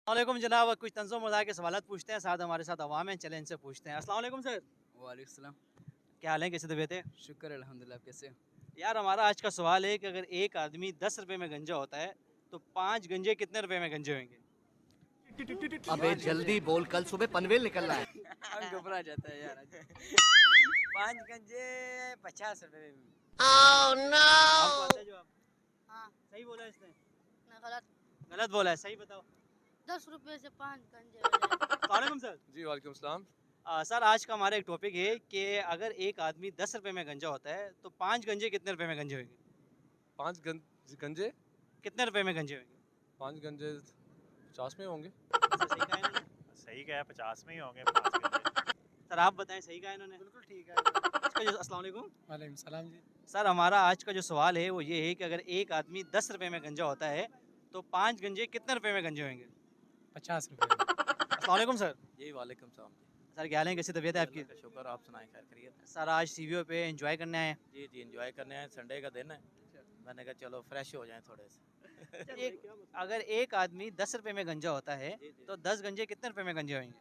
वालेकुम जनाब, कुछ तंज़ो मज़ाक के सवालात पूछते हैं, साथ हमारे साथ अवाम हैं, चलें इनसे पूछते हैं। अस्सलाम वालेकुम सर। वालेकुम सलाम। क्या हाल है, कैसे तबीयत है? शुक्र है अल्हम्दुलिल्लाह। आप कैसे हो? यार हमारा आज का सवाल है कि अगर एक आदमी 10 रुपए में गंजा होता है तो 5 गंजे कितने रुपए में गंजे होंगे? अबे जल्दी बोल, कल सुबह पनवेल निकलना है। घबरा जाता है यार। 5 गंजे 50 रुपए में। आपको आता है जवाब? हाँ। सही बोला इसने? ना गलत। गलत बोला है, सही बताओ। 10 रुपए से 5 गंजे हो जाए। अस्सलाम वालेकुम सर। जी वालेकुम सलाम। सर आज का हमारा एक टॉपिक है कि अगर एक आदमी 10 रुपए में गंजा होता है तो 5 गंजे कितने रुपए में गंजे होंगे? 5 गंजे कितने रुपए में गंजे होंगे? 5 गंजे 50 में होंगे। सर सही कहा इन्होंने? सही कहा है, 50 में ही होंगे 5 गंजे। सर आप बताएं, सही कहा इन्होंने? बिल्कुल ठीक है। अस्सलाम वालेकुम। वालेकुम सलाम जी। सर हमारा आज का जो सवाल है वो ये है कि अगर एक आदमी 10 रुपए में गंजा होता है तो 5 गंजे कितने रुपए में गंजे होंगे? 50 रुपए। अस्सलाम वालेकुम सर। जी वालेकुम सलाम जी। सर क्या हाल है, कैसी तबीयत है आपकी? का शुक्र, आप सुनाएं, खैर खैरियत? सर आज सीवीओ पे एंजॉय करने आए हैं। जी जी एंजॉय करने आए, संडे का दिन है। मैंने कहा चलो फ्रेश हो जाएं थोड़े से। अगर एक आदमी 10 रुपए में गंजा होता है तो 10 गंजे कितने रुपए में गंजे होंगे?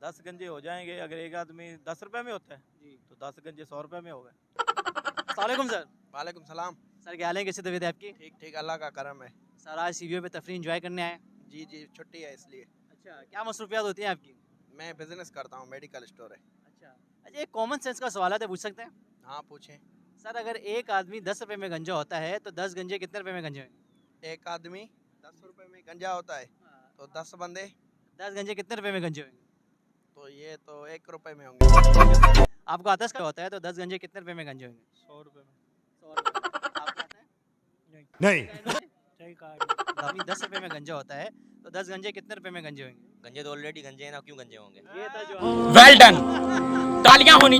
10 गंजे हो जाएंगे। अगर एक आदमी 10 रुपए में होता है तो 10 गंजे 100 रुपए में हो गए। अस्सलाम वालेकुम सर। वालेकुम सलाम। सर क्या हाल है, कैसी तबीयत है आपकी? ठीक ठीक, अल्लाह का करम है। सर आज सीवीओ पे तफरी एंजॉय करने आए हैं। जी जी, छुट्टी है इसलिए। अच्छा, क्या मसरूफियात होती हैं आपकी? मैं बिजनेस करता हूँ, मेडिकल स्टोर है। अच्छा, एक कॉमन सेंस का सवाल है, पूछ सकते हैं? हाँ पूछें। सर अगर एक आदमी 10 रुपए में गंजा होता है तो 10 गंजे कितने रुपए में गंजे होंगे? एक आदमी 10 रुपए में गंजा होता है तो 10 बंदे 10 गंजे कितने रुपए में गंजे होंगे? तो ये तो 1 रुपए में होंगे। आपको आता है होता है तो 10 गंजे कितने रुपए में गंजे होंगे? 100 रुपए में। 100 रुपए। आपको आता है? नहीं। सही कहा। आदमी 10 रुपए में गंजा होता है तो 10 गंजे कितने रुपए में गंजे होंगे? गंजे तो ऑलरेडी गंजे हैं ना, क्यों गंजे होंगे? ये था जो वेल डन। तालियां होनी